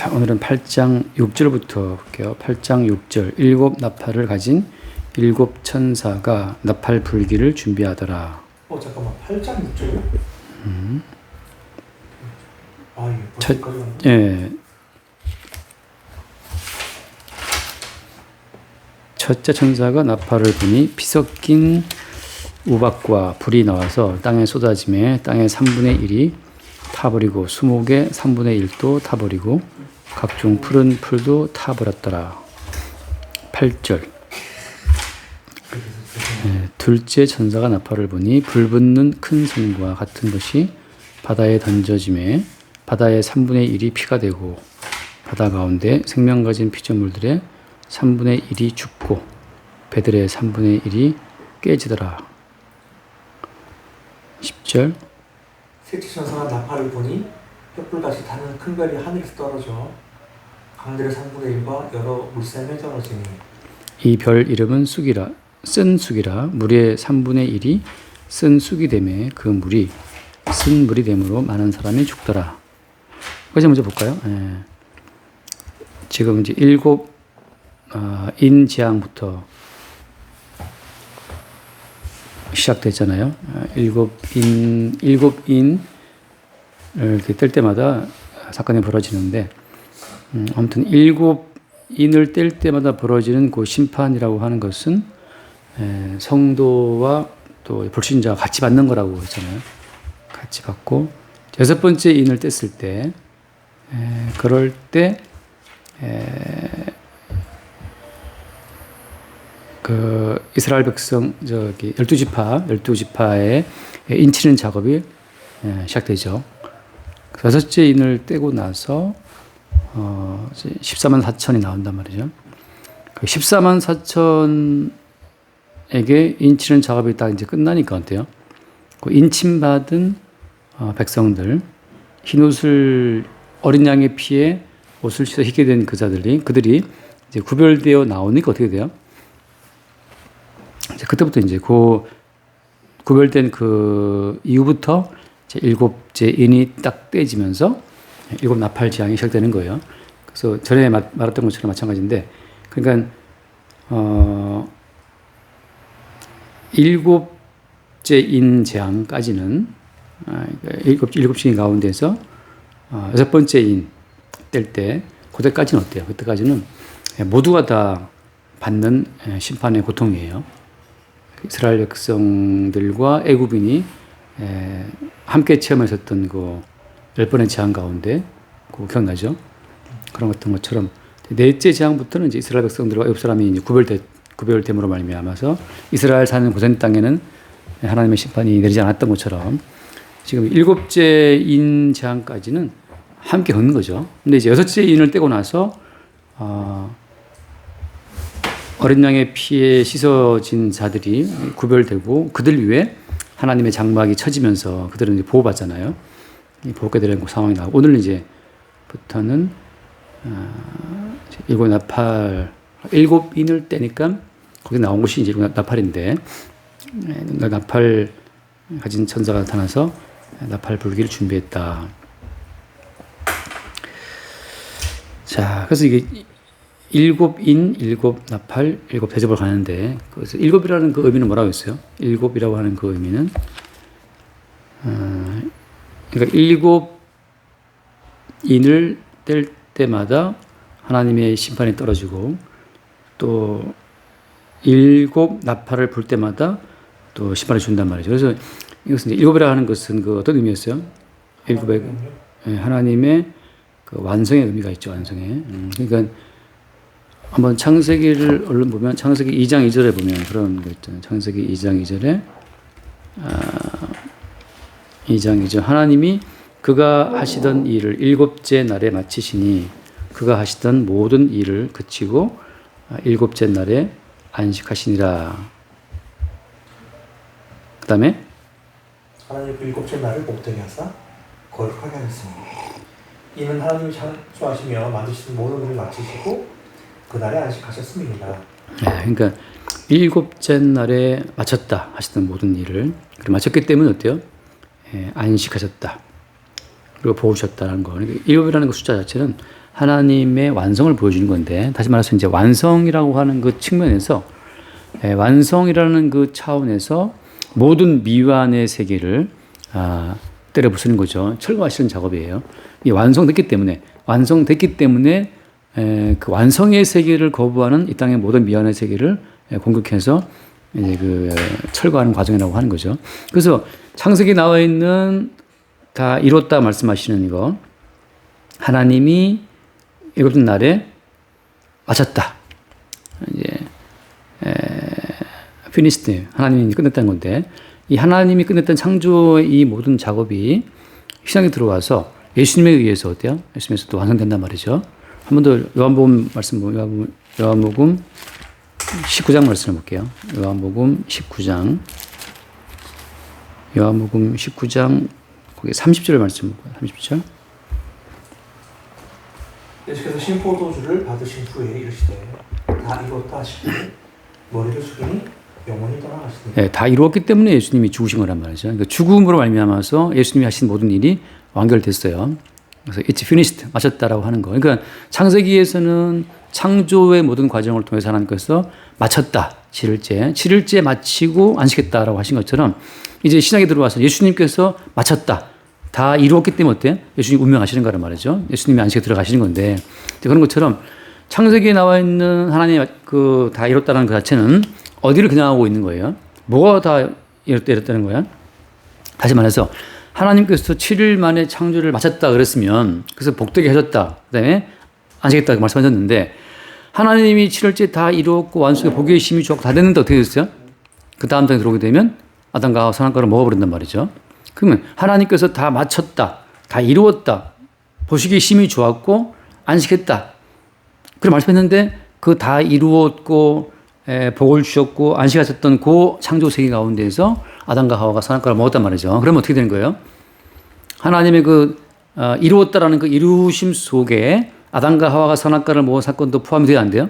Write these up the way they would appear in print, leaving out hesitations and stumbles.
자, 오늘은 8장 6절부터 볼게요. 8장 6절. 일곱 나팔을 가진 일곱 천사가 나팔 불기를 준비하더라. 잠깐만. 8장 6절이요? 예, 첫, 예. 첫째 천사가 나팔을 부니 피 섞인 우박과 불이 나와서 땅에 쏟아지매 땅의 3분의 1이 타버리고 수목의 3분의 1도 타버리고 각종 푸른 풀도 타버렸더라. 8절. 둘째 천사가 나팔을 부니 불붙는 큰 성과 같은 것이 바다에 던져지매 바다의 3분의 1이 피가 되고 바다 가운데 생명 가진 피조물들의 3분의 1이 죽고 배들의 3분의 1이 깨지더라. 10절. 셋째 천사가 나팔을 부니 횃불같이 타는 큰 별이 하늘에서 떨어져 강들의 3분의 1과 여러 물샘에 떨어지니 이 별 이름은 쑥이라 쓴 쑥이라 물의 3분의 1이 쓴 쑥이 되매 그 물이 쓴 물이 되므로 많은 사람이 죽더라. 그것을 먼저 볼까요? 예. 지금 이제 일곱 인재앙부터 시작됐잖아요. 일곱 인을 이렇게 뗄 때마다 사건이 벌어지는데, 아무튼 일곱 인을 뗄 때마다 벌어지는 그 심판이라고 하는 것은 성도와 또 불신자가 같이 받는 거라고 했잖아요. 같이 받고 여섯 번째 인을 뗐을 때, 그럴 때 그 이스라엘 백성 저기 12지파의 인치는 작업이 시작되죠. 여섯째 인을 떼고 나서 14만 4천이 나온단 말이죠. 그 14만 4천에게 인치는 작업이 딱 이제 끝나니까 어때요? 그 인침받은 백성들, 흰 옷을 어린 양의 피에 옷을 씻어 희게 된 그들이 이제 구별되어 나오니까 어떻게 돼요? 이제 그때부터 이제 그 구별된 그 이후부터 이제 일곱째 인이 딱 떼지면서 일곱 나팔 재앙이 시작되는 거예요. 그래서 전에 말했던 것처럼 마찬가지인데, 그러니까 일곱째 인 재앙까지는 일곱째 인 가운데서 여섯 번째 인 뗄 때 그때까지는 어때요? 그때까지는 모두가 다 받는 심판의 고통이에요. 이스라엘 백성들과 애굽인이 함께 체험했었던 그 10번의 재앙 가운데 그거 기억나죠? 그런 것처럼 넷째 재앙부터는 이제 이스라엘 백성들과 애굽 사람이 이제 구별됨으로 말미암아서 이스라엘 사는 고센 땅에는 하나님의 심판이 내리지 않았던 것처럼 지금 일곱째 인 재앙까지는 함께 겪는 거죠. 근데 이제 여섯째 인을 떼고 나서 어린 양의 피에 씻어진 자들이 구별되고 그들 위에 하나님의 장막이 쳐지면서 그들은 이제 보호받잖아요. 보호받게 되는 그 상황이 나오고, 오늘 이제부터는 일곱 나팔, 일곱 인을 떼니까 거기 나온 것이 이제 일곱 나팔인데, 나팔 가진 천사가 나타나서 나팔 불기를 준비했다. 자, 그래서 이게 일곱 인, 일곱 나팔, 일곱 대접을 가는데, 그래서 일곱이라는 그 의미는 뭐라고 했어요? 일곱이라고 하는 그 의미는, 그러니까 일곱 인을 뗄 때마다 하나님의 심판이 떨어지고, 또 일곱 나팔을 불 때마다 또 심판을 준단 말이죠. 그래서 이것은 일곱이라고 하는 것은 그 어떤 의미였어요? 일곱의 하나님의 그 완성의 의미가 있죠. 완성의. 그러니까 한번 창세기를 얼른 보면 창세기 2장 2절에 보면 그런 거 있잖아요. 창세기 2장 2절에 2장 2절 하나님이 그가 하시던 일을 일곱째 날에 마치시니 그가 하시던 모든 일을 그치고 일곱째 날에 안식하시니라. 그 다음에 하나님 그 일곱째 날을 복되게 하사 거룩하게 하셨으니 이는 하나님이 창조하시며 만드시는 모든 일을 마치시고 그 날에 안식하셨습니다. 그러니까 일곱째 날에 마쳤다 하시던 모든 일을 마쳤기 때문에 어때요? 안식하셨다. 그리고 보우셨다는 거. 그러니까 일곱이라는 그 숫자 자체는 하나님의 완성을 보여주는 건데, 다시 말해서 이제 완성이라고 하는 그 측면에서, 완성이라는 그 차원에서 모든 미완의 세계를 때려 부수는 거죠. 철거하시는 작업이에요. 이 완성됐기 때문에 그 완성의 세계를 거부하는 이 땅의 모든 미완의 세계를 공격해서 이제 그 철거하는 과정이라고 하는 거죠. 그래서 창세기에 나와 있는 다 이뤘다 말씀하시는 이거, 하나님이 일곱째 날에 마쳤다. 이제 finished, 하나님이 끝냈다는 건데, 이 하나님이 끝냈던 창조의 이 모든 작업이 신앙에 들어와서 예수님에 의해서 어때요? 예수님에서 또 완성된단 말이죠. 한 번 더 요한복음 말씀, 요한복음 19장 말씀을 볼게요. 요한복음 19장 거기 30절 말씀 볼까요? 30절. 예수께서 신포도주를 받으신 후에 이르시되 다 이뤘다 하시고 머리를 숙이니 영원히 떠나가시니. 네, 다 이루었기 때문에 예수님이 죽으신 거란 말이죠. 그러니까 죽음으로 말미암아서 예수님이 하신 모든 일이 완결됐어요. 그래서 it's finished, 마쳤다라고 하는 거. 그러니까 창세기에서는 창조의 모든 과정을 통해서 하나님께서 마쳤다, 7일째 마치고 안식했다라고 하신 것처럼 이제 신약에 들어와서 예수님께서 마쳤다, 다 이루었기 때문에 어때요? 예수님 운명하시는 거란 말이죠. 예수님이 안식에 들어가시는 건데, 그런 것처럼 창세기에 나와 있는 하나님 그 다 이뤘다는 그 자체는 어디를 겨냥하고 있는 거예요? 뭐가 다 이뤘다는 거야? 다시 말해서 하나님께서 7일 만에 창조를 마쳤다 그랬으면, 그래서 복되게 하셨다, 그 다음에 안식했다고 말씀하셨는데, 하나님이 7일째 다 이루었고 완수해 보기에 심히 좋고 다 됐는데 어떻게 됐어요? 그 다음 장에 들어오게 되면 아담과 하와 선악과를 먹어버린단 말이죠. 그러면 하나님께서 다 마쳤다, 다 이루었다, 보시기에 심히 좋았고 안식했다, 그런 말씀했는데, 그 다 이루었고 복을 주셨고 안식하셨던 그 창조 세계 가운데에서 아담과 하와가 선악과를 먹었단 말이죠. 그러면 어떻게 되는 거예요? 하나님의 그 이루었다라는 그 이루심 속에 아담과 하와가 선악과를 먹은 사건도 포함이 돼야 안 돼요?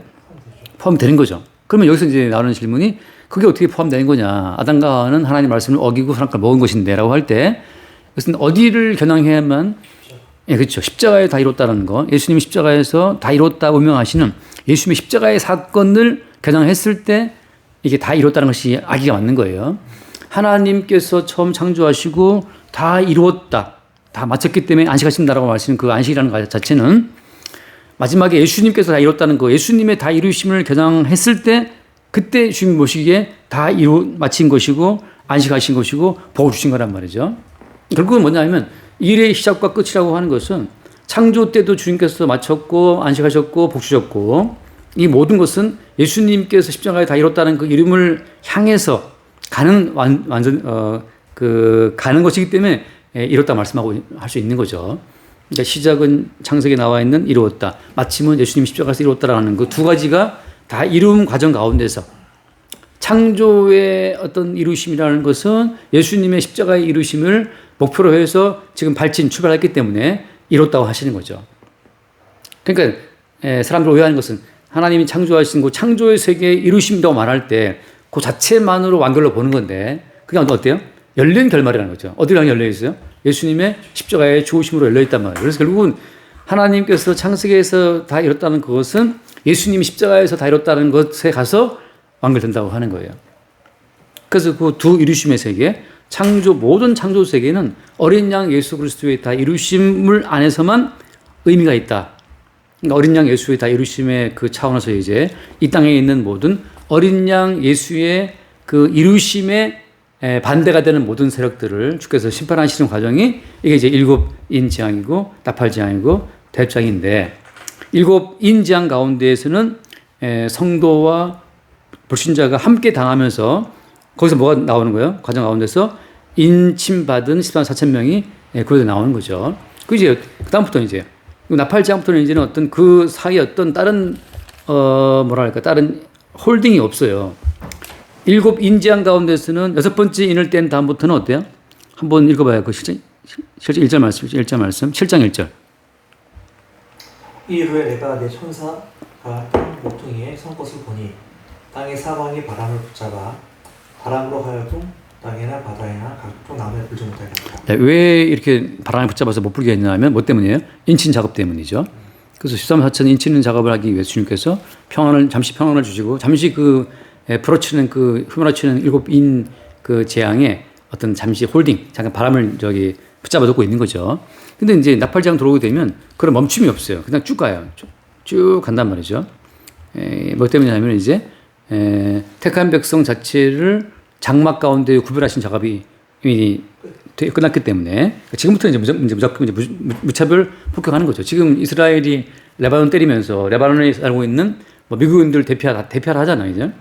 포함이 되는 거죠. 그러면 여기서 이제 나오는 질문이, 그게 어떻게 포함되는 거냐? 아담과 하와는 하나님 말씀을 어기고 선악과를 먹은 것인데라고 할 때, 그것은 어디를 겨냥해야만, 그렇죠. 십자가에 다 이뤘다는 거, 예수님이 십자가에서 다 이뤘다고 명하시는 예수님의 십자가의 사건을 겨냥했을 때 이게 다 이뤘다는 것이 아기가 맞는 거예요. 하나님께서 처음 창조하시고 다 이루었다, 다 마쳤기 때문에 안식하신다라고 말씀하시는 그 안식이라는 것 자체는 마지막에 예수님께서 다 이뤘다는 거, 예수님의 다 이루심을 겨냥했을 때 그때 주님 보시기에 다 마친 것이고 안식하신 것이고 복을 주신 거란 말이죠. 결국은 뭐냐면 일의 시작과 끝이라고 하는 것은 창조 때도 주님께서 마쳤고 안식하셨고 복 주셨고, 이 모든 것은 예수님께서 십자가에 다 이뤘다는 그 이름을 향해서 가는 가는 것이기 때문에 이뤘다 말씀하고 할 수 있는 거죠. 그러니까 시작은 창세기에 나와 있는 이루었다, 마침은 예수님 십자가에서 이뤘다라는 그 두 가지가 다 이룬 과정 가운데서, 창조의 어떤 이루심이라는 것은 예수님의 십자가의 이루심을 목표로 해서 지금 출발했기 때문에 이뤘다고 하시는 거죠. 그러니까 사람들 오해하는 것은 하나님이 창조하신 그 창조의 세계의 이루심이라고 말할 때 그 자체만으로 완결로 보는 건데, 그게 어때요? 열린 결말이라는 거죠. 어디랑 열려 있어요? 예수님의 십자가의 죽으심으로 열려 있단 말이에요. 그래서 결국은 하나님께서 창세기에서 다 이뤘다는 그것은 예수님이 십자가에서 다 이뤘다는 것에 가서 완결된다고 하는 거예요. 그래서 그 두 이루심의 세계, 모든 창조 세계는 어린 양 예수 그리스도의 다 이루심을 안에서만 의미가 있다. 그러니까 어린 양 예수의 다 이루심의 그 차원에서 이제 이 땅에 있는 모든 어린 양 예수의 그 이루심에 반대가 되는 모든 세력들을 주께서 심판하시는 과정이, 이게 이제 일곱 인지향이고 나팔지향이고 대장인데, 일곱 인지향 가운데에서는 성도와 불신자가 함께 당하면서 거기서 뭐가 나오는 거예요? 과정 가운데서 인침받은 14만 4천 명이 그러다 나오는 거죠. 그 이제 그다음부터는 이제 나팔지향부터는 이제는 어떤 그 사이에 어떤 다른 다른 홀딩이 없어요. 일곱 인지향 가운데서는 여섯 번째 인을 뗀 다음부터는 어때요? 한번 읽어봐요. 그 실제 1절 말씀, 7장 1절. 이후에 내가 내 천사가 땅 모퉁이에 선 것을 보니 땅의 사방이 바람을 붙잡아 바람으로 하여금 땅이나 바다에나 각종 나무에 불지 못하게 하였다. 왜 이렇게 바람에 붙잡아서 못 불게 했냐면 뭐 때문이에요? 인친 작업 때문이죠. 그래서 13사천 인치 있는 작업을 하기 위해서 주님께서 잠시 평안을 주시고 잠시 불어치는 휘몰아치는 7인 재앙에 어떤 잠시 홀딩, 잠깐 바람을 붙잡아 두고 있는 거죠. 근데 이제 나팔재앙 들어오게 되면 그런 멈춤이 없어요. 그냥 쭉 가요. 쭉 간단 말이죠. 뭐 때문이냐면 이제 택한 백성 자체를 장막 가운데 구별하신 작업이 이미 끝났기 때문에 지금부터 이제 무조건 무차별 폭격하는 거죠. 지금 이스라엘이 레바논 때리면서 레바논에 살고 있는 뭐 미국인들 대피하라 하잖아요. 이제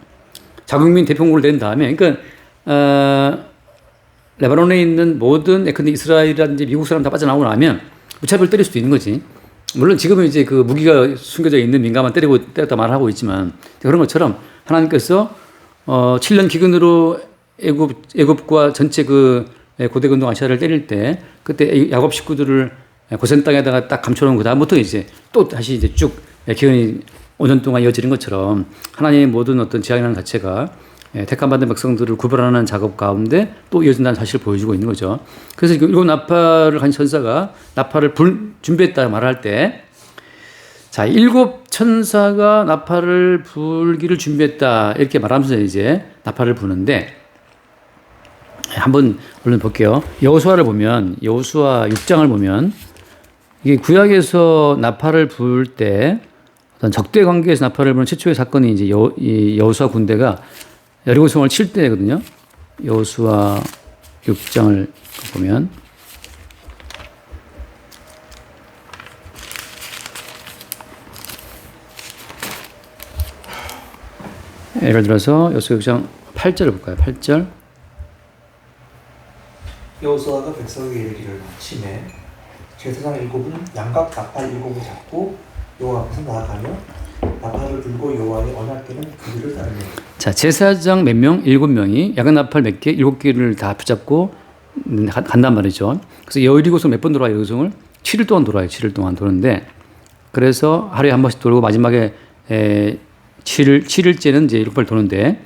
자국민 대표국을 낸 다음에 그러니까 레바논에 있는 모든 근데 이스라엘이라든지 미국 사람 다 빠져나오고 나면 무차별 때릴 수도 있는 거지. 물론 지금은 이제 무기가 숨겨져 있는 민가만 때렸다 말하고 있지만 그런 것처럼 하나님께서 7년 기근으로 애굽과 전체 고대 근동 아시아를 때릴 때 그때 야곱 식구들을 고센 땅에다가 딱 감춰놓은 그 다음부터 이제 또 다시 이제 쭉 기근이 5년 동안 이어지는 것처럼 하나님의 모든 어떤 지향이라는 자체가 택함받은 백성들을 구별하는 작업 가운데 또 이어진다는 사실을 보여주고 있는 거죠. 그래서 일곱 나팔을 간 천사가 나팔을 준비했다 말할 때, 자, 일곱 천사가 나팔을 불기를 준비했다 이렇게 말하면서 이제 나팔을 부는데, 한번 얼른 볼게요. 여호수아를 보면, 여호수아 6장을 보면, 이게 구약에서 나팔을 불 때 어떤 적대 관계에서 나팔을 부는 최초의 사건이 이제 여호수아 군대가 여리고성을 칠 때거든요. 여호수아 6장을 보면 예를 들어서 여호수아 6장 8절을 볼까요? 8절. 여호수아가 백성에게 이르기를 마침에 제사장 7은 양각 나팔 7을 잡고 여호와 앞에서 나아가며 나팔을 불고 여호와의 언약궤는 그들을 따르며. 자, 제사장 몇 명? 7명이 야간 나팔 몇 개? 7개를 다 붙잡고 간단 말이죠. 그래서 여리고성 몇 번 돌아요? 여리고성을 7일 동안 돌아요. 7일 동안 도는데, 그래서 하루에 한 번씩 돌고 마지막에 7일째는 이제 7번 도는데,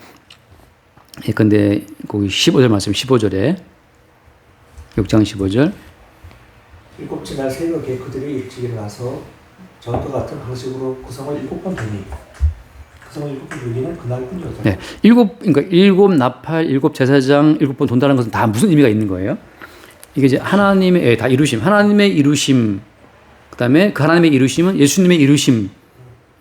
근데 거기 15절 말씀, 15절에 6장 15절. 일곱째 날 새벽에 그들이 일찍 일어나서 전과 같은 방식으로 구성을 7번 돌니 구성을 7번 돌리는 그날뿐이었다. 네, 그러니까 7 나팔, 7 제사장 7번 돈다는 것은 다 무슨 의미가 있는 거예요? 이게 이제 하나님의 다 이루심, 하나님의 이루심, 그다음에 그 하나님의 이루심은 예수님의 이루심으로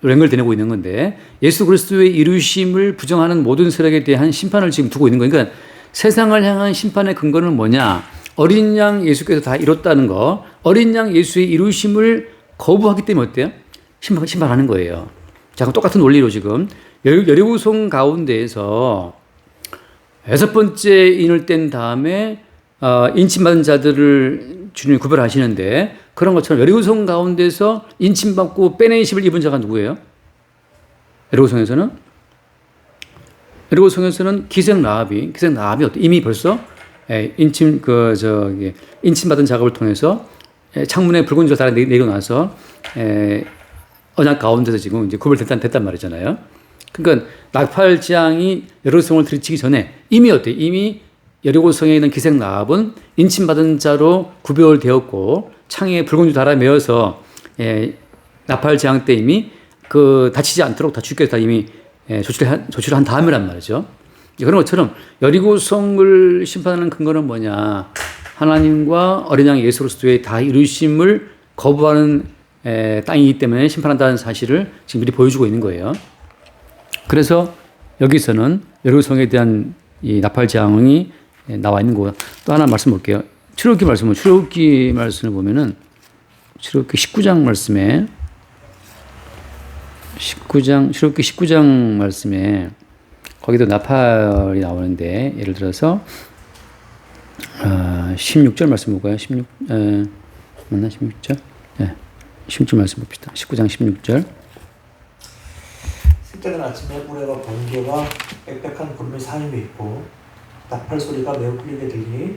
연결되고 있는 건데, 예수 그리스도의 이루심을 부정하는 모든 세력에 대한 심판을 지금 두고 있는 거예요. 그러니까 세상을 향한 심판의 근거는 뭐냐? 어린 양 예수께서 다 이뤘다는 거, 어린 양 예수의 이루심을 거부하기 때문에 어때요? 심판하는 거예요. 자, 그럼 똑같은 원리로 지금 여리고성 가운데에서 6번째 인을 뗀 다음에 인침받은 자들을 주님이 구별하시는데, 그런 것처럼 여리고성 가운데서 인침받고 빼내심을 입은 자가 누구예요? 여리고성에서는 기생 라합이 이미 벌써 인침받은 작업을 통해서 창문에 붉은 줄 달아 내려놔서 언약 가운데서 지금 이제 구별됐단 말이잖아요. 그러니까 나팔 재앙이 여리고성을 들이치기 전에 이미 어때? 이미 여리고성에 있는 기생 라합은 인침받은 자로 구별되었고 창에 붉은 줄 달아 메어서 나팔 재앙 때 이미 다치지 않도록 다 주께서 다 이미 조치를 한 다음이란 말이죠. 그런 것처럼 여리고성을 심판하는 근거는 뭐냐? 하나님과 어린 양 예수 그리스도의 다 이루심을 거부하는 땅이기 때문에 심판한다는 사실을 지금 미리 보여주고 있는 거예요. 그래서 여기서는 여리고성에 대한 이 나팔 재앙이 나와 있는 거. 또 하나 말씀 볼게요. 출애굽기 말씀을 보면은 출애굽기 19장 말씀에 출애굽기 19장 말씀에 거기도 나팔이 나오는데, 예를 들어서 16절 말씀 볼까요? 16절? 네, 16절 말씀 봅시다. 19장 16절. 셋째는 아침에 꿀에와 번개와 빽빽한 구름이 사임에 있고 나팔 소리가 매우 크게 들리니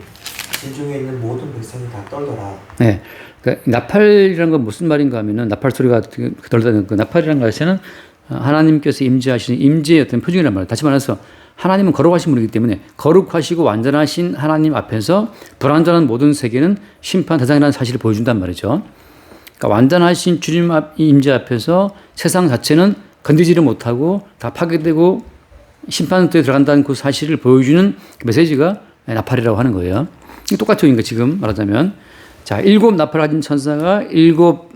진중에 있는 모든 백성이 다 떨더라. 네, 그러니까 나팔이라는 건 무슨 말인가 하면은 나팔 소리가 떨다는 그 나팔이라는 것은 하나님께서 임재하시는 임재의 어떤 표징이란 말이에요. 다시 말해서 하나님은 거룩하신 분이기 때문에 거룩하시고 완전하신 하나님 앞에서 불완전한 모든 세계는 심판 대상이라는 사실을 보여준단 말이죠. 그러니까 완전하신 주님 임재 앞에서 세상 자체는 건드지를 못하고 다 파괴되고 심판대에 들어간다는 그 사실을 보여주는 그 메시지가 나팔이라고 하는 거예요. 똑같은 거니까 지금 말하자면 자, 7 나팔을 가진 천사가 7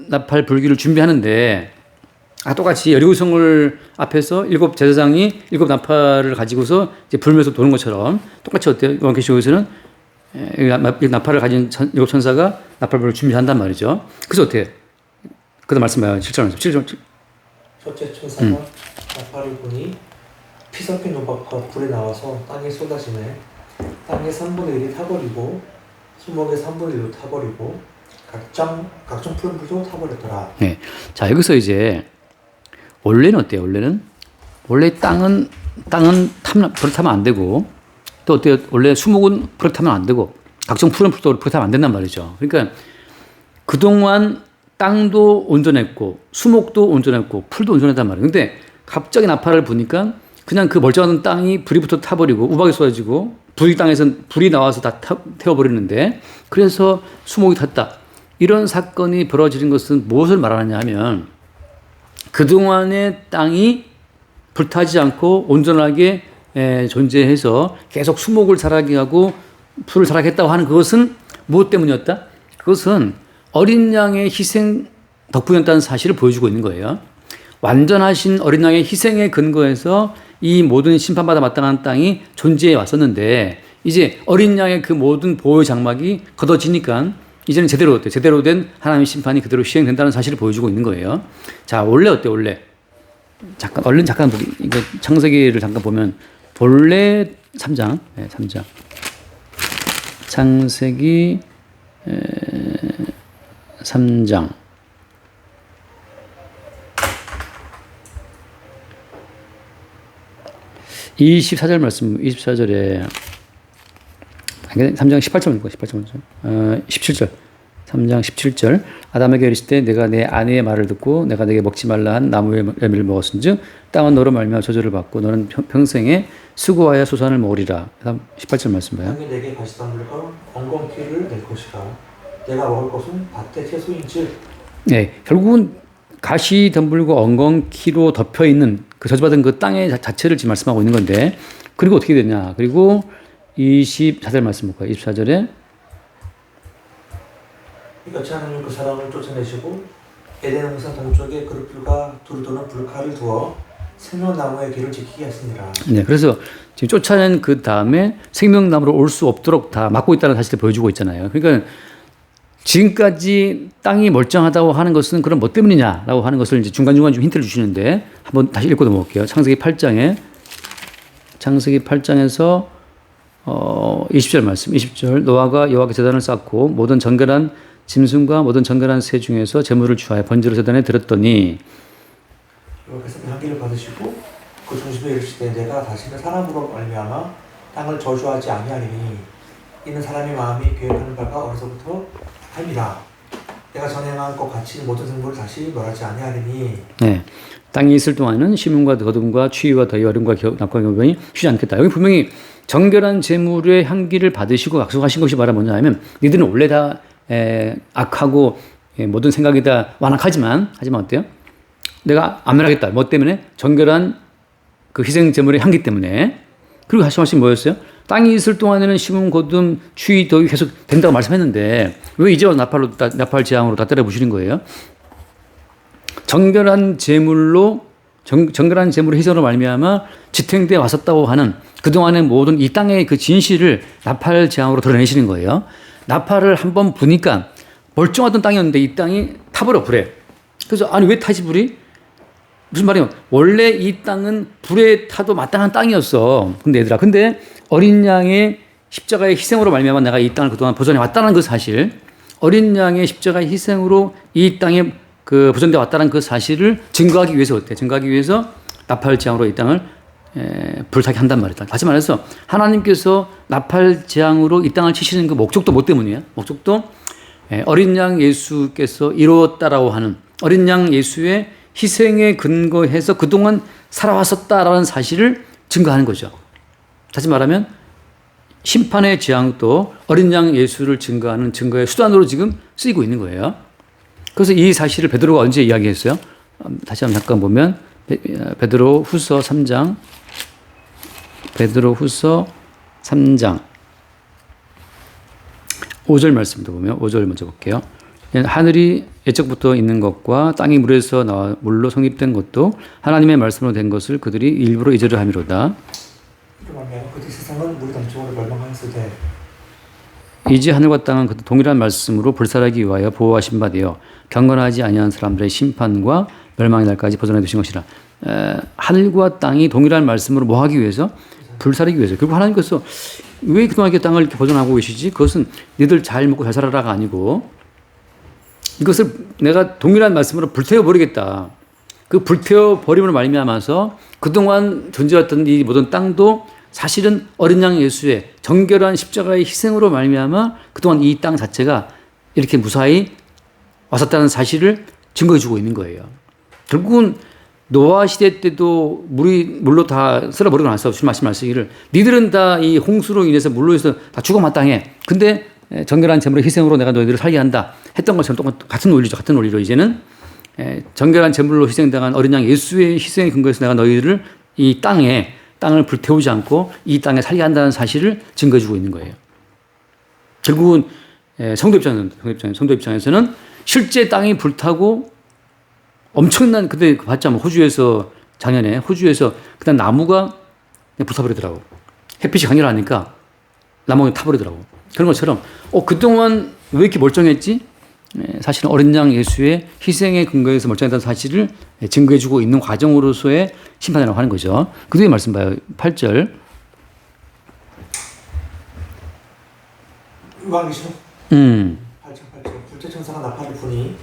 나팔 불기를 준비하는데 똑같이 여리고성을 앞에서 7 제사장이 7 나팔을 가지고서 이제 불면서 도는 것처럼 똑같이 어때요? 요한계시록에서는 나팔을 가진 7 천사가 나팔불을 준비한단 말이죠. 그래서 어때요? 그다음 말씀해요. 7절. 첫째 천사가 나팔을 보니 피 섞인 노박과 불에 나와서 땅에 쏟아지네. 땅의 3분의 1이 타버리고 수목의 3분의 1도 타버리고 각종 푸른 풀도 타버렸더라. 네. 자, 여기서 이제 원래는 어때요? 원래 땅은 불을 타면 안 되고 또 어때요? 원래 수목은 불을 타면 안 되고 각종 푸른 풀도 불을 타면 안 된단 말이죠. 그러니까 그동안 땅도 온전했고 수목도 온전했고 풀도 온전했단 말이에요. 근데 갑자기 나팔을 부니까 그냥 그 멀쩡한 땅이 불이부터 타버리고 우박이 쏟아지고 불이 나와서 다 태워버리는데 그래서 수목이 탔다. 이런 사건이 벌어지는 것은 무엇을 말하느냐 하면 그동안의 땅이 불타지 않고 온전하게 존재해서 계속 수목을 자라게 하고 풀을 자라게 했다고 하는 그것은 무엇 때문이었다? 그것은 어린 양의 희생 덕분이었다는 사실을 보여주고 있는 거예요. 완전하신 어린 양의 희생에 근거해서 이 모든 심판받아 마땅한 땅이 존재해 왔었는데 이제 어린 양의 그 모든 보호 장막이 걷어지니까 이제는 제대로 된 하나님의 심판이 그대로 시행된다는 사실을 보여주고 있는 거예요. 자, 원래 어때? 원래 잠깐 이거 창세기를 잠깐 보면 본래 3장, 3장 창세기 3장 24절 말씀, 24절에 3장 18절 17절 3장 17절 아담에게 이르시되 내가 내 아내의 말을 듣고 내가 내게 먹지 말라 한 나무의 열매를 먹었은즉 땅은 너로 말미암아 저주를 받고 너는 평생에 수고하여 소산을 먹으리라. 18절 말씀 봐요. 땅이 내게 가시덤불과 엉겅퀴를 낼 것이라. 내가 먹을 것은 밭의 채소인즉. 네, 결국은 가시덤불과 엉겅퀴로 덮여 있는 그 저주받은 그 땅의 자체를 지금 말씀하고 있는 건데 그리고 어떻게 되냐? 그리고 24절 말씀 볼까요? 24절에 이같이 하나님 그 사람을 쫓아내시고 에덴 동산 동쪽에 그릇불과 두루 도는 불칼을 두어 생명나무의 길을 지키게 하시니라. 네, 그래서 지금 쫓아낸 그 다음에 생명나무로 올 수 없도록 다 막고 있다는 사실을 보여주고 있잖아요. 그러니까 지금까지 땅이 멀쩡하다고 하는 것은 그럼 뭐 때문이냐라고 하는 것을 이제 중간중간 좀 힌트를 주시는데 한번 다시 읽고 넘어갈게요. 창세기 8장에서 20절 말씀, 20절 노아가 여호와께 제단을 쌓고 모든 정결한 짐승과 모든 정결한 새 중에서 제물을 취하여 번제로 제단에 드렸더니 여호와께서 향기를 받으시고 그 중심에 이르시되 내가 다시는 사람으로 말미암아 땅을 저주하지 아니하리니 이는 사람의 마음이 계획하는 바가 어려서부터 함이라. 내가 전에 행한 것 같이 모든 생물을 다시 멸하지 아니하리니. 네, 땅이 있을 동안은 심음과 거둠과 추위와 더위 얼음과 낙과 경변이 쉬지 않겠다. 여기 분명히 정결한 제물의 향기를 받으시고 약속하신 것이 바로 뭐냐 하면 니들은 원래 다 악하고 모든 생각이 다 완악하지만 어때요? 내가 안 멸하겠다. 뭐 때문에? 정결한 그 희생 제물의 향기 때문에. 그리고 다시 말씀이 뭐였어요? 땅이 있을 동안에는 심음, 거둠, 추위, 더위 계속 된다고 말씀했는데 왜 이제 나팔 재앙으로 다 때려 부시는 거예요? 정결한 제물의 희생으로 말미암아 지탱되어 왔었다고 하는 그동안의 모든 이 땅의 그 진실을 나팔 재앙으로 드러내시는 거예요. 나팔을 한번 부니까 멀쩡하던 땅이었는데 이 땅이 타버려 불에. 그래서 아니 왜 타지 불이? 무슨 말이에요? 원래 이 땅은 불에 타도 마땅한 땅이었어. 근데 얘들아, 근데 어린 양의 십자가의 희생으로 말미암아 내가 이 땅을 그동안 보존해 왔다는 그 사실, 어린 양의 십자가의 희생으로 이 땅에 그 보존되어 왔다는 그 사실을 증거하기 위해서 어때? 증거하기 위해서 나팔 재앙으로 이 땅을 불타게 한단 말이다. 다시 말해서 하나님께서 나팔 재앙으로 이 땅을 치시는 그 목적도 뭐 때문이에요? 목적도 어린 양 예수께서 이루었다라고 하는 어린 양 예수의 희생에 근거해서 그동안 살아왔었다라는 사실을 증거하는 거죠. 다시 말하면 심판의 재앙도 어린 양 예수를 증거하는 증거의 수단으로 지금 쓰이고 있는 거예요. 그래서 이 사실을 베드로가 언제 이야기했어요? 다시 한번 잠깐 보면 베드로 후서 3장 5절 말씀도 보면 5절 먼저 볼게요. 하늘이 예적부터 있는 것과 땅이 물에서 나와 물로 성립된 것도 하나님의 말씀으로 된 것을 그들이 일부러 잊으려 함이로다. 그때 세상은 물이 넘쳐오려 멸망하였으되 이제 하늘과 땅은 그 동일한 말씀으로 불살하기 위하여 보호하신 바 되어 경건하지 아니한 사람들의 심판과 멸망의 날까지 벗어나 두신 것이라. 하늘과 땅이 동일한 말씀으로 뭐 하기 위해서? 불살하기 위해서. 결국 하나님께서 왜 그동안 이렇게 땅을 이렇게 보존하고 계시지? 그것은 너희들 잘 먹고 잘 살아라가 아니고 이것을 내가 동일한 말씀으로 불태워버리겠다. 그 불태워버림으로 말미암아서 그동안 존재했던 이 모든 땅도 사실은 어린 양 예수의 정결한 십자가의 희생으로 말미암아 그동안 이 땅 자체가 이렇게 무사히 왔었다는 사실을 증거해 주고 있는 거예요. 결국은 노아 시대 때도 물로 다 쓸어버리고 나서 주님 말씀하시기를 니들은 다 이 홍수로 인해서 물로 인해서 다 죽어 마땅해. 근데 정결한 제물의 희생으로 내가 너희들을 살게 한다. 했던 것처럼 같은 논리죠. 같은 논리로 이제는 정결한 제물로 희생당한 어린 양 예수의 희생의 근거에서 내가 너희들을 이 땅을 불태우지 않고 이 땅에 살게 한다는 사실을 증거해 주고 있는 거예요. 결국은 성도 입장에서는 실제 땅이 불타고 엄청난 그때 봤잖아요. 호주에서 작년에 호주에서 그다음 나무가 불타버리더라고. 햇빛이 강렬하니까 나무가 타버리더라고. 그런 것처럼 그동안 왜 이렇게 멀쩡했지? 사실은 어린 양 예수의 희생의 근거에서 멀쩡했다는 사실을 증거해 주고 있는 과정으로서의 심판이라고 하는 거죠. 그 뒤에 말씀 봐요. 8절. 요한계시록 8장 8절. 둘째 천사가 나팔을 부니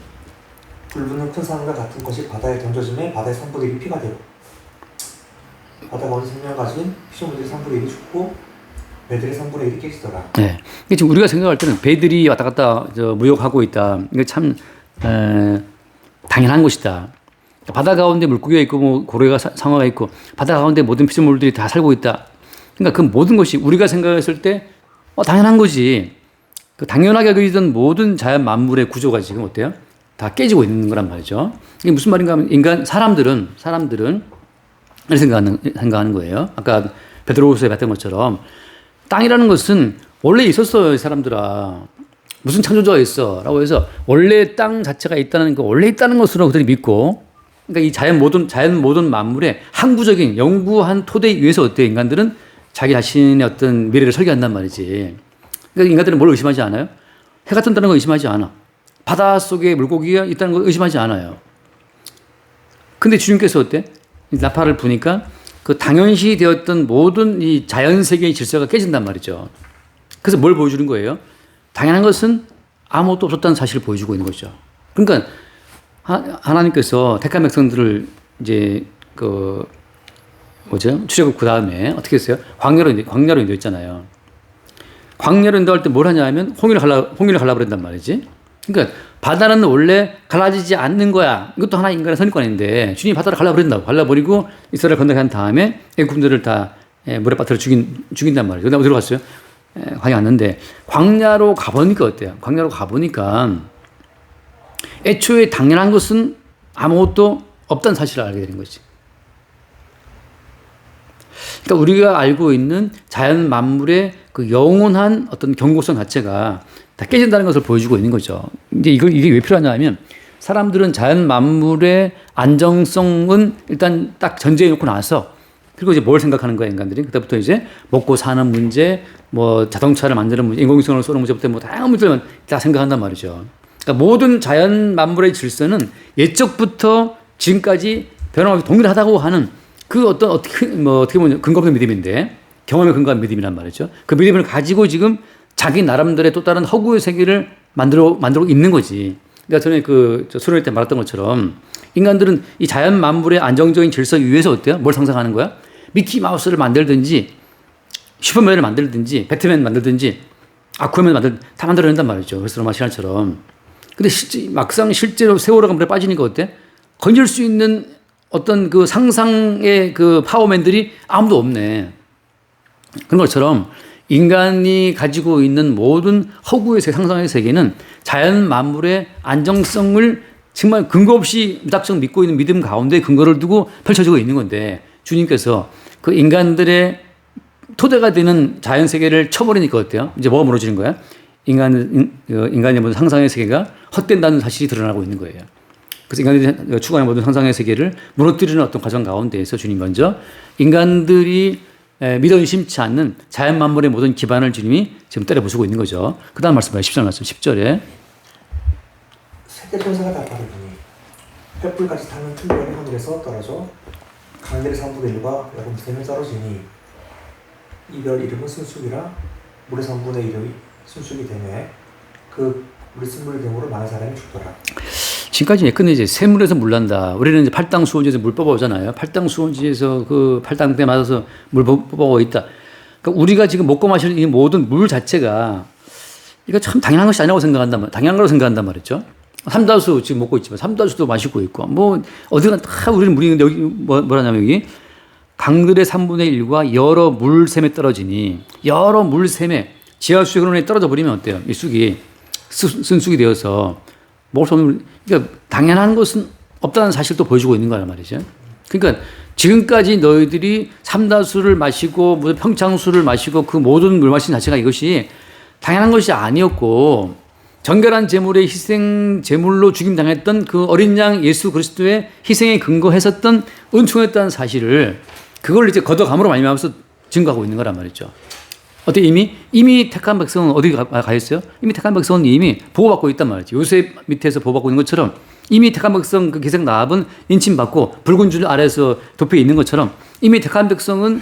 불붙는 큰 산과 같은 것이 바다에 던져짐에 바다의 3분의 1이 피가 되고 바다가 어린 생명을 가진 피조물들의 3분의 1이 죽고 배들의 3분의 1이 깨지더라. 네. 지금 우리가 생각할 때는 배들이 왔다 갔다 무역하고 있다. 이거 참 당연한 것이다. 바다 가운데 물고기가 있고 뭐 고래가 상어가 있고 바다 가운데 모든 피조물들이 다 살고 있다. 그러니까 그 모든 것이 우리가 생각했을 때 당연한 거지. 그 당연하게 여기던 모든 자연 만물의 구조가 지금 어때요? 다 깨지고 있는 거란 말이죠. 이게 무슨 말인가 하면 사람들은 이렇게 생각하는 거예요. 아까 베드로후서에 봤던 것처럼 땅이라는 것은 원래 있었어요, 사람들아. 무슨 창조주가 있어. 라고 해서 원래 땅 자체가 있다는 거, 원래 있다는 것으로 그들이 믿고, 그러니까 이 자연 모든 만물의 항구적인 영구한 토대 위에서 어때요? 인간들은 자기 자신의 어떤 미래를 설계한단 말이지. 그러니까 인간들은 뭘 의심하지 않아요? 해가 뜬다는 거 의심하지 않아. 바다 속에 물고기가 있다는 거 의심하지 않아요. 근데 주님께서 어때? 나팔을 부니까 그 당연시 되었던 모든 이 자연 세계의 질서가 깨진단 말이죠. 그래서 뭘 보여주는 거예요? 당연한 것은 아무것도 없었다는 사실을 보여주고 있는 거죠. 그러니까 하나님께서 택한 백성들을 이제 출애굽 그 다음에 어떻게 했어요? 광야로 인도했잖아요. 광야로 인도할 때 뭘 하냐 하면 홍해를 갈라버린단 말이지. 그러니까 바다는 원래 갈라지지 않는 거야. 이것도 하나의 인간의 선입관인데 주님이 바다를 갈라버리고 이스라엘 건너게 한 다음에 애굽들을 다 물에 빠뜨려 죽인단 말이에요. 그다음에 들어갔어요. 광야 왔는데 광야로 가보니까 어때요? 광야로 가보니까 애초에 당연한 것은 아무것도 없다는 사실을 알게 되는 거지. 그러니까 우리가 알고 있는 자연 만물의 그 영원한 어떤 경고성 자체가 다 깨진다는 것을 보여주고 있는 거죠. 이제 이게 왜 필요하냐 하면 사람들은 자연 만물의 안정성은 일단 딱 전제해 놓고 나서 그리고 이제 뭘 생각하는 거야, 인간들이. 그때부터 이제 먹고 사는 문제, 뭐 자동차를 만드는 문제, 인공위성을 쏘는 문제부터 뭐 다양한 문제를 다 생각한단 말이죠. 그러니까 모든 자연 만물의 질서는 예적부터 지금까지 변함없이 동일하다고 하는 그 어떻게 보면 근거 없는 믿음인데 경험에 근거한 믿음이란 말이죠. 그 믿음을 가지고 지금 자기 나름대로의 또 다른 허구의 세계를 만들고 있는 거지. 그러니까 전에 수련회 때 말했던 것처럼 인간들은 이 자연 만물의 안정적인 질서 위에서 어때요? 뭘 상상하는 거야? 미키 마우스를 만들든지 슈퍼맨을 만들든지 배트맨 만들든지 아쿠아맨 다 만들어낸단 말이죠. 그래서 로마 신화처럼. 근데 막상 실제로 세월호가 물에 빠지니까 어때? 건질 수 있는 어떤 그 상상의 그 파워맨들이 아무도 없네. 그런 것처럼 인간이 가지고 있는 모든 허구의 세계, 상상의 세계는 자연 만물의 안정성을 정말 근거 없이 무작정 믿고 있는 믿음 가운데 근거를 두고 펼쳐지고 있는 건데 주님께서 그 인간들의 토대가 되는 자연 세계를 쳐버리니까 어때요? 이제 뭐가 무너지는 거야? 인간의 모든 상상의 세계가 헛된다는 사실이 드러나고 있는 거예요. 그래서 인간들이 추구하는 모든 상상의 세계를 무너뜨리는 어떤 과정 가운데에서 주님 먼저 인간들이 믿어 의심치 않는 자연 만물의 모든 기반을 주님이 지금 때려 부수고 있는 거죠. 그 다음 말씀 봐요. 10절 말씀. 10절에 세계 천사가 다 다르더니 횃불같이 타는 큰 별이 하늘에서 떨어져 강들의 3분의 1과 여름 셈에 떨어지니 이 별 이름은 순숙이라 물의 3분의 1의 순숙이 되매 그 물이 쓴물이 되므로 많은 사람이 죽더라. 지금까지 예컨대 이제 샘물에서 물 난다. 우리는 이제 팔당 수원지에서 물 뽑아오잖아요. 팔당 수원지에서 그 팔당대 맞아서 물 뽑아오고 있다. 그러니까 우리가 지금 먹고 마실 이 모든 물 자체가 이거 참 당연한 것이 아니라고 당연한 거라고 생각한단 말이죠. 삼다수 지금 먹고 있지만 삼다수도 마시고 있고 뭐 어디가 다 우리는 물이 있는데 여기 뭐라냐면 여기 강들의 3분의 1과 여러 물샘에 떨어지니 여러 물샘에 지하수의 흐름에 떨어져 버리면 어때요? 이 쑥이 쓴쑥이 되어서 먹을 수 없는 그러니까 당연한 것은 없다는 사실도 보여주고 있는 거란 말이죠. 그러니까 지금까지 너희들이 삼다수를 마시고 무슨 평창수를 마시고 그 모든 물 마신 자체가 이것이 당연한 것이 아니었고 정결한 제물의 희생 제물로 죽임 당했던 그 어린 양 예수 그리스도의 희생에 근거했었던 은총했다는 사실을 그걸 이제 걷어감으로 말미암아서 증거하고 있는 거란 말이죠. 어때 이미 택한 백성은 어디 가 있어요? 이미 택한 백성은 이미 보호받고 있단 말이죠. 요셉 밑에서 보호받고 있는 것처럼 이미 택한 백성 그 기생 라합은 인침받고 붉은 줄 아래에서 덮여 있는 것처럼 이미 택한 백성은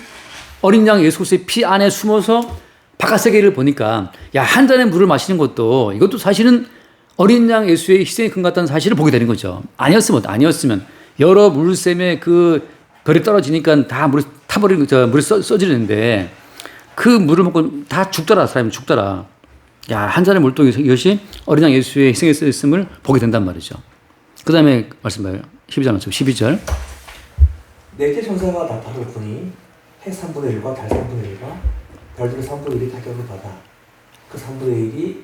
어린 양 예수 그리스도의 피 안에 숨어서 바깥 세계를 보니까 야, 한 잔의 물을 마시는 것도 이것도 사실은 어린 양 예수의 희생이 큰 것 같다는 사실을 보게 되는 거죠. 아니었으면 여러 물샘에 그 별이 떨어지니까 다 물이 타버리는 물이 써지는데 그 물을 먹고 다 죽더라. 사람이 죽더라. 야, 한 잔의 물도 이것이 어린 양 예수의 희생에 쓰였음을 보게 된단 말이죠. 그 다음에 말씀 봐요. 12절 말씀. 12절. 네개 천사가 나타나를 보니 해 3분의 1과 달 3분의 1과 별들의 3분의 1이 타격을 받아 그 3분의 1이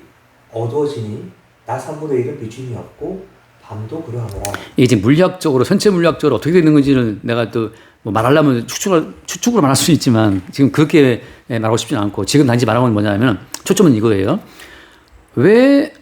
어두워지니 낮 3분의 1은 비춤이 없고 밤도 그러하더라. 이게 물리학적으로 전체 물리학적으로 어떻게 되는 건지는 내가 또 뭐 말하려면 추측으로 말할 수 있지만 지금 그렇게 말하고 싶지는 않고 지금 단지 말하는 건 뭐냐면 초점은 이거예요. 왜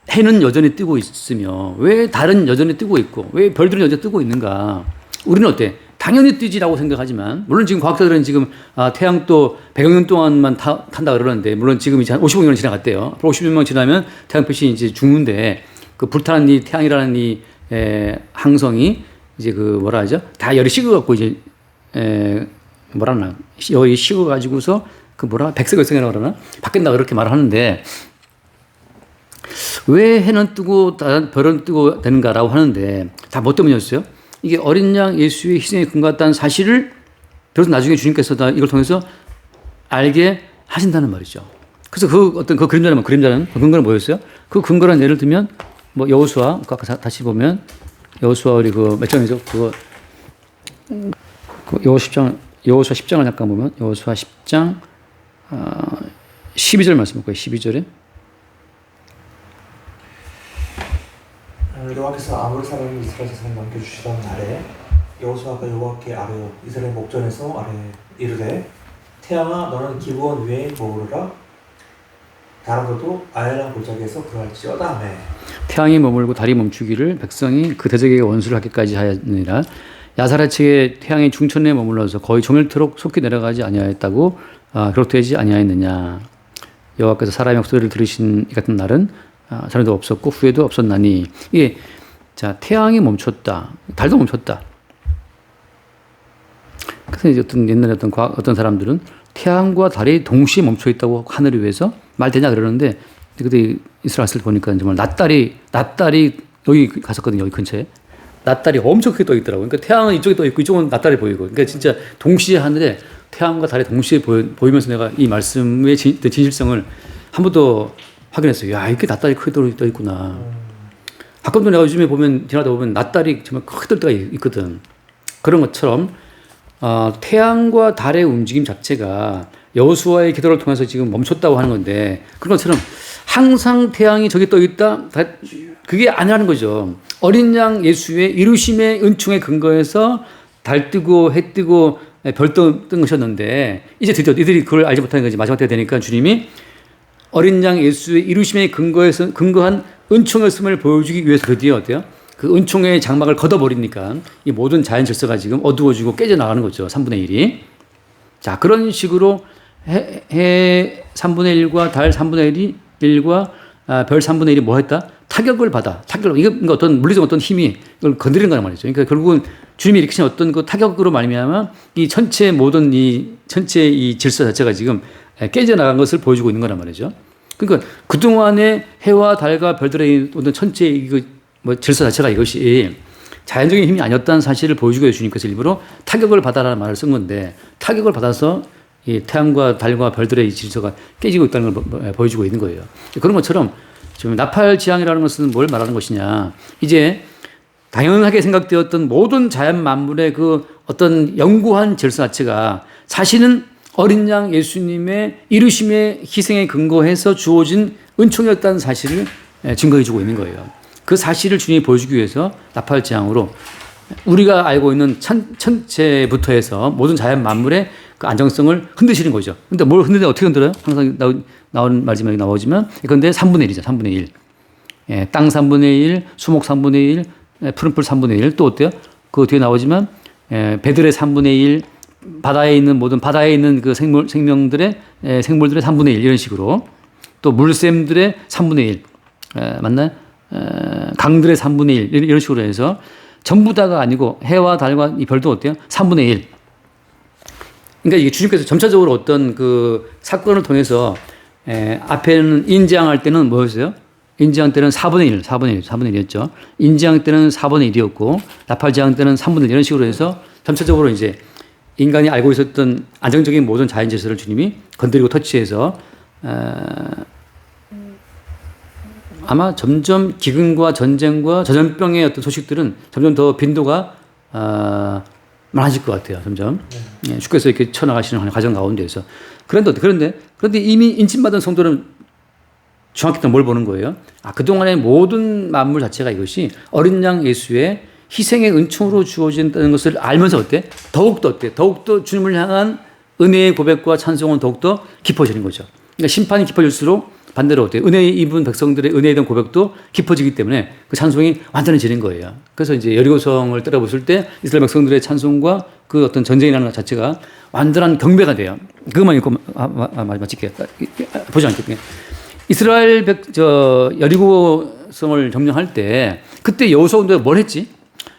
해는 여전히 뜨고 있으며 왜 달은 여전히 뜨고 있고 왜 별들은 여전히 뜨고 있는가? 우리는 어때? 당연히 뜨지라고 생각하지만 물론 지금 과학자들은 지금 태양도 100여 년 동안만 탄다 그러는데 물론 지금 이제 한 55년이 지나갔대요. 앞으로 50년 지나면 태양빛이 이제 죽는데 그 불타는 이 태양이라는 이 항성이 이제 그 뭐라 하죠? 다 열이 식어갖고 이제 열이 식어가지고서 그 백색열성이라고 그러나 바뀐다 그렇게 말을 하는데 왜 해는 뜨고 별은 뜨고 되는가라고 하는데 다 뭐 때문이었어요? 이게 어린 양 예수의 희생에 근거했다는 사실을 그래서 나중에 주님께서 다 이걸 통해서 알게 하신다는 말이죠. 그래서 그 그림자는 그 근거는 뭐였어요? 그 근거란 예를 들면 뭐 여호수아 아까 다시 보면 여호수아 우리 몇 장이죠? 여호수아 10장을 잠깐 보면 여호수아 10장 12절 말씀 볼까요? 12절에 여호와께서 아모리 사람을 이스라엘 자손에 넘겨주시던 날에 여호수아가 여호와께 아뢰어 이스라엘 목전에서 이르되 태양아 너는 기브온 위에 머무르라 달아도 아얄란 골짜기에서 그러할지어다 하매 태양이 머물고 달이 멈추기를 백성이 그 대적에게 원수를 하기까지 하였느니라. 야사라치게 태양이 중천에 머물러서 거의 종일토록 속히 내려가지 아니하였다고 기록되지 아니하였느냐. 여호와께서 사람의 목소리를 들으신 이 같은 날은 전에도 없었고 후에도 없었나니. 이게 자 태양이 멈췄다, 달도 멈췄다. 그래서 이제 옛날에 어떤 사람들은 태양과 달이 동시에 멈춰 있다고 하늘을 위해서 말 되냐 그러는데 그때 이스라엘 왔을 때 보니까 정말 낮달이 여기 갔었거든요. 여기 근처에 낮달이 엄청 크게 떠 있더라고요. 그러니까 태양은 이쪽에 떠 있고 이쪽은 낮달이 보이고. 그러니까 진짜 동시에 하늘에 태양과 달이 동시에 보이면서 내가 이 말씀의 진실성을 한 번 더 확인했어요. 야, 이렇게 낮달이 크게 떠 있구나. 가끔도 내가 요즘에 지나다 보면 낮달이 정말 크게 떠 때가 있거든. 그런 것처럼 태양과 달의 움직임 자체가 여호수아의 기도를 통해서 지금 멈췄다고 하는 건데 그런 것처럼 항상 태양이 저기 떠 있다 그게 아니라는 거죠. 어린 양 예수의 이루심의 은총에 근거해서 달 뜨고 해 뜨고 별 뜬 것이었는데 이제 드디어 이들이 그걸 알지 못하는 거지. 마지막 때가 되니까 주님이 어린 양 예수의 이루심에 근거한 은총이었음을 보여주기 위해서 드디어 어때요? 그 은총의 장막을 걷어버리니까 이 모든 자연 질서가 지금 어두워지고 깨져나가는 거죠. 3분의 1이. 자, 그런 식으로 해 3분의 1과 달 3분의 1과 별 3분의 1이 뭐 했다? 타격을 받아. 이거 어떤 물리적 어떤 힘이 이걸 건드리는 거란 말이죠. 그러니까 결국은 주님이 일으키신 어떤 그 타격으로 말미암아 이 전체 모든 전체 이 질서 자체가 지금 깨져나간 것을 보여주고 있는 거란 말이죠. 그러니까 그동안의 해와 달과 별들의 어떤 전체 뭐 질서 자체가 이것이 자연적인 힘이 아니었다는 사실을 보여주기 위해 주님께서 일부러 타격을 받아라는 말을 쓴 건데 타격을 받아서 이 태양과 달과 별들의 이 질서가 깨지고 있다는 걸 보여주고 있는 거예요. 그런 것처럼 지금 나팔지향이라는 것은 뭘 말하는 것이냐. 이제 당연하게 생각되었던 모든 자연 만물의 그 어떤 영구한 질서 자체가 사실은 어린 양 예수님의 이루심의 희생에 근거해서 주어진 은총이었다는 사실을 증거해 주고 있는 거예요. 그 사실을 주님이 보여주기 위해서 나팔지향으로 우리가 알고 있는 천체부터 해서 모든 자연 만물의 그 안정성을 흔드시는 거죠. 근데 뭘 흔드냐 어떻게 흔들어요? 항상 나오는 말지만 나오지만 그런데 3분의 1이죠. 3분의 1. 예, 땅 3분의 1, 수목 3분의 1, 푸른 풀 3분의 1. 또 어때요? 그 뒤에 나오지만 배들의 3분의 1, 바다에 있는 그 생물들의 3분의 1 이런 식으로 또 물샘들의 3분의 1 맞나요? 강들의 3분의 1 이런 식으로 해서 전부 다가 아니고 해와 달과 이 별도 어때요? 3분의 1. 그러니까 이게 주님께서 점차적으로 어떤 그 사건을 통해서 앞에는 인지항할 때는 뭐였어요? 인지항 때는 4분의 1이었죠. 인지항 때는 4분의 1이었고 나팔지항 때는 3분의 1 이런 식으로 해서 점차적으로 이제 인간이 알고 있었던 안정적인 모든 자연 질서를 주님이 건드리고 터치해서 아마 점점 기근과 전쟁과 전염병의 어떤 소식들은 점점 더 빈도가 많아질 것 같아요. 점점 주께서 이렇게 쳐나가시는 과정 가운데에서 그런데 이미 인침받은 성도는 정확히 또 뭘 보는 거예요? 그동안의 모든 만물 자체가 이것이 어린 양 예수의 희생의 은총으로 주어진다는 것을 알면서 더욱더 주님을 향한 은혜의 고백과 찬송은 더욱더 깊어지는 거죠. 그러니까 심판이 깊어질수록 반대로 어때요? 은혜 입은 백성들의 은혜에 대한 고백도 깊어지기 때문에 그 찬송이 완전해지는 거예요. 그래서 이제 여리고성을 때려부술 때 이스라엘 백성들의 찬송과 그 어떤 전쟁이라는 것 자체가 완전한 경배가 돼요. 그것만 읽고 마칠게요. 보지 않겠고요. 이스라엘 여리고성을 점령할 때 그때 여호수아 군대가 뭘 했지?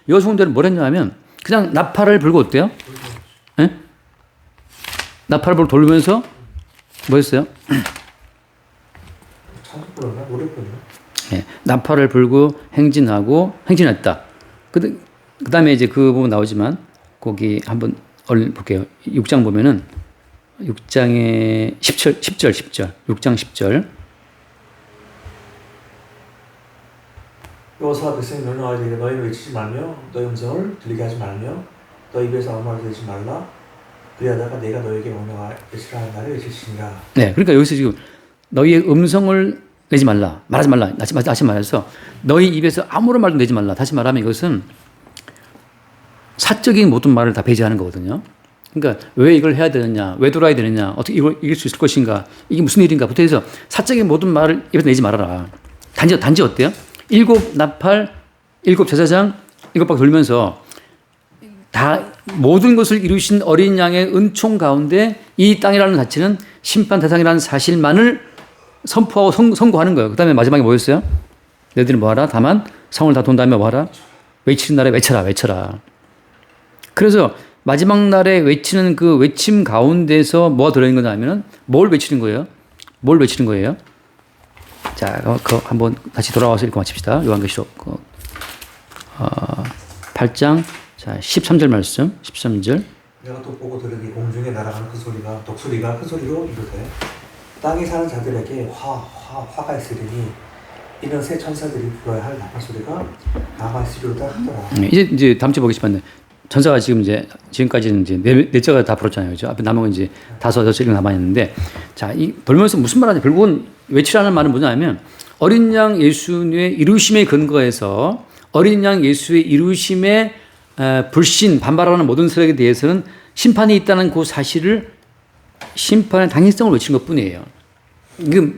여호수아 군대는 뭘 했냐 하면 그냥 나팔을 불고 어때요? 네? 나팔을 불고 돌면서 뭐 했어요? 네, 나팔을 불고 행진했다. 그 다음에 이제 그 부분 나오지만 거기 한번 얼른 볼게요. 6장 보면은 6장의 10절 6장 10절 여호수아가 백성이 명령하되 너희는 외치지 말며 너희 음성을 들리게 하지 말며 너희 입에서 아무 말도 내지 말라 그리하다가 내가 너희에게 명령하여 외치라 하는 날을 외치시니라. 네, 그러니까 여기서 지금 너희의 음성을 내지 말라. 말하지 말라. 다시 말해서 너희 입에서 아무런 말도 내지 말라. 다시 말하면 이것은 사적인 모든 말을 다 배제하는 거거든요. 그러니까 왜 이걸 해야 되느냐, 왜 돌아야 되느냐, 어떻게 이걸 이길 수 있을 것인가, 이게 무슨 일인가부터 해서 사적인 모든 말을 입에서 내지 말아라. 단지 어때요? 7 나팔, 7 제사장, 7바퀴 돌면서 다 모든 것을 이루신 어린 양의 은총 가운데 이 땅이라는 자체는 심판 대상이라는 사실만을 선포하고 선고하는 거예요. 그 다음에 마지막에 뭐였어요? 너희들이 뭐하라? 다만 성을 다 돈 다음에 뭐하라? 외치는 날에 외쳐라. 그래서 마지막 날에 외치는 그 외침 가운데서 뭐가 들어있는 거냐 하면은 뭘 외치는 거예요? 자, 한번 다시 돌아와서 읽고 마칩시다. 요한계시록 8장 자 13절 말씀 13절 내가 또 보고 들으니 공중에 날아가는 그 소리가 독소리가 큰 소리로 이르되 땅에 사는 자들에게 화가 있으리니 이는 새 천사들이 불어야 할 나팔 소리가 남아 있으리로다 하더라. 이제 다음 주에 보겠지만 전사가 지금까지는 이제 네 자가 다 풀었잖아요. 그죠? 앞에 남은 건 이제 5, 6자 남아있는데, 자, 이 돌면서 무슨 말 하냐. 결국은 외치라는 말은 뭐냐면, 어린 양 예수님의 이루심에 근거해서 어린 양 예수의 이루심에 불신, 반발하는 모든 세력에 대해서는 심판이 있다는 그 사실을 심판의 당위성을 외치는 것 뿐이에요. 이게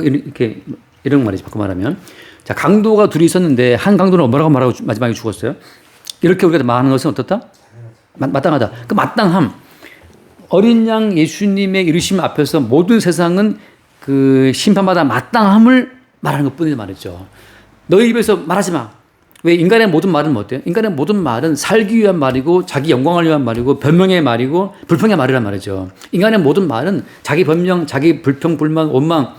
이렇게 이런 말이지. 바꿔 말하면. 자, 강도가 둘이 있었는데 한 강도는 뭐라고 말하고 마지막에 죽었어요? 이렇게 우리가 말하는 것은 어떻다? 마땅하다. 그 마땅함. 어린 양 예수님의 이루심 앞에서 모든 세상은 그 심판받아 마땅함을 말하는 것 뿐이다 말이죠. 너희 입에서 말하지 마. 왜 인간의 모든 말은 뭐 어때요? 인간의 모든 말은 살기 위한 말이고 자기 영광을 위한 말이고 변명의 말이고 불평의 말이란 말이죠. 인간의 모든 말은 자기 변명, 자기 불평, 불만, 원망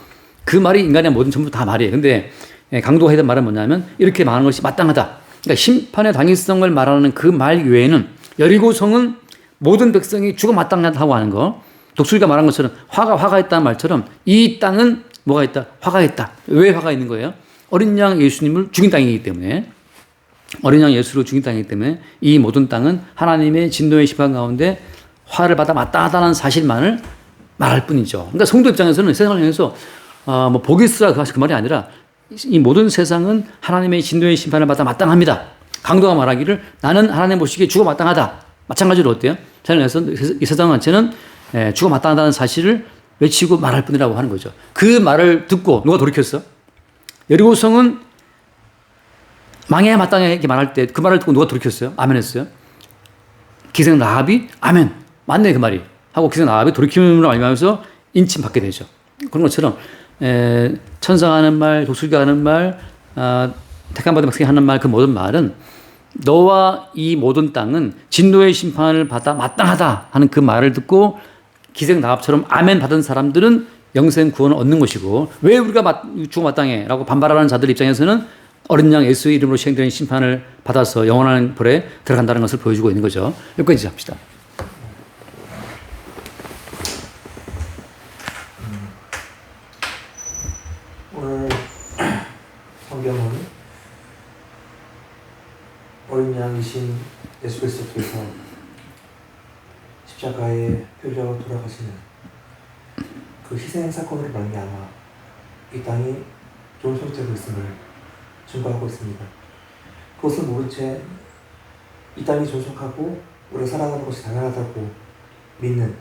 그 말이 인간의 모든 전부 다 말이에요. 근데 강도가 했던 말은 뭐냐면 이렇게 말하는 것이 마땅하다. 그러니까 심판의 당위성을 말하는 그 말 외에는 여리고성은 모든 백성이 죽어 마땅하다고 하는 거. 독수리가 말한 것처럼 화가 있다는 말처럼 이 땅은 뭐가 있다? 화가 있다. 왜 화가 있는 거예요? 어린 양 예수님을 죽인 땅이기 때문에 어린 양 예수로 죽인 땅이기 때문에 이 모든 땅은 하나님의 진노의 심판 가운데 화를 받아 마땅하다는 사실만을 말할 뿐이죠. 그러니까 성도 입장에서는 세상을 향해서 뭐 복이 있으라 그 말이 아니라 이 모든 세상은 하나님의 진노의 심판을 받아 마땅합니다. 강도가 말하기를 나는 하나님 보시기에 죽어 마땅하다. 마찬가지로 어때요? 이 세상 전체는 죽어 마땅하다는 사실을 외치고 말할 뿐이라고 하는 거죠. 그 말을 듣고 누가 돌이켰어? 여리고성은 망해야 마땅해 이렇게 말할 때 그 말을 듣고 누가 돌이켰어요? 아멘 했어요? 기생 라합이 아멘 맞네 그 말이 하고 기생 라합이 돌이킴으로 알면서 인침받게 되죠. 그런 것처럼 천사가 하는 말, 독수리가 하는 말, 택한 받은 백성이 하는 말 그 모든 말은 너와 이 모든 땅은 진노의 심판을 받아 마땅하다 하는 그 말을 듣고 기생 라합처럼 아멘 받은 사람들은 영생 구원을 얻는 것이고 왜 우리가 죽어 마땅해 라고 반발하는 자들 입장에서는 어린 양 예수의 이름으로 시행되는 심판을 받아서 영원한 벌에 들어간다는 것을 보여주고 있는 거죠. 여기까지 합시다. 오늘 성경은 어린 양이신 예수 그리스도께서 십자가에 끌려 돌아가시는 그 희생 사건으로 말미암아 이 땅이 좋은 상태로 있음을 증거하고 있습니다. 그것을 모른 채 이 땅이 존속하고 우리가 살아가는 것이 당연하다고 믿는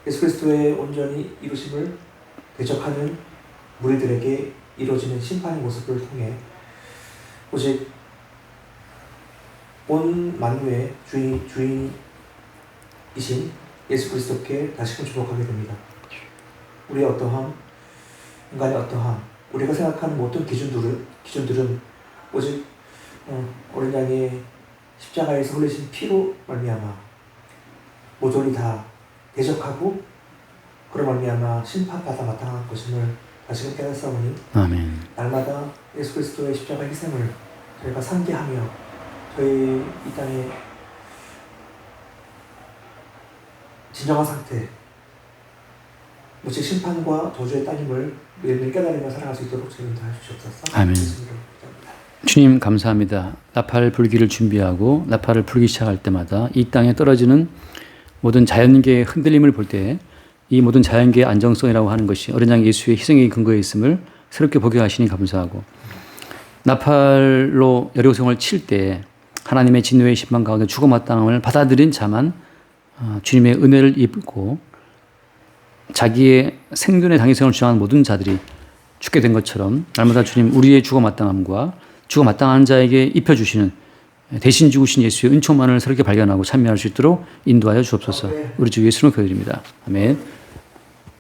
예수 그리스도의 온전히 이루심을 대적하는 무리들에게 이루어지는 심판의 모습을 통해 오직 온 만유의 주인이신 예수 그리스도께 다시금 주목하게 됩니다. 우리의 어떠함, 인간의 어떠함, 우리가 생각하는 모든 기준들은 오직 어린 양의 십자가에서 흘리신 피로 말미암아 모조리 다 대적하고 그로 말미암아 심판받아 마땅한 것임을 다시금 깨닫사오니 아멘. 날마다 예수 그리스도의 십자가 희생을 저희가 상기하며 저희 이 땅의 진정한 상태 오직 심판과 저주의 땅임을 매일매일 깨달으며 살아갈 수 있도록 저희를 다 주시옵소서. 아멘. 주님 감사합니다. 나팔 불기를 준비하고 나팔을 불기 시작할 때마다 이 땅에 떨어지는 모든 자연계의 흔들림을 볼 때 이 모든 자연계의 안정성이라고 하는 것이 어린 양 예수의 희생의 근거에 있음을 새롭게 보게 하시니 감사하고 나팔로 여리고성을 칠 때 하나님의 진노의 심판 가운데 죽어 마땅함을 받아들인 자만 주님의 은혜를 입고 자기의 생존의 당위성을 주장하는 모든 자들이 죽게 된 것처럼 날마다 주님 우리의 죽어 마땅함과 죽어 마땅한 자에게 입혀주시는 대신 죽으신 예수의 은총만을 새롭게 발견하고 참여할 수 있도록 인도하여 주옵소서. 우리 주 예수로 기도드립니다. 아멘.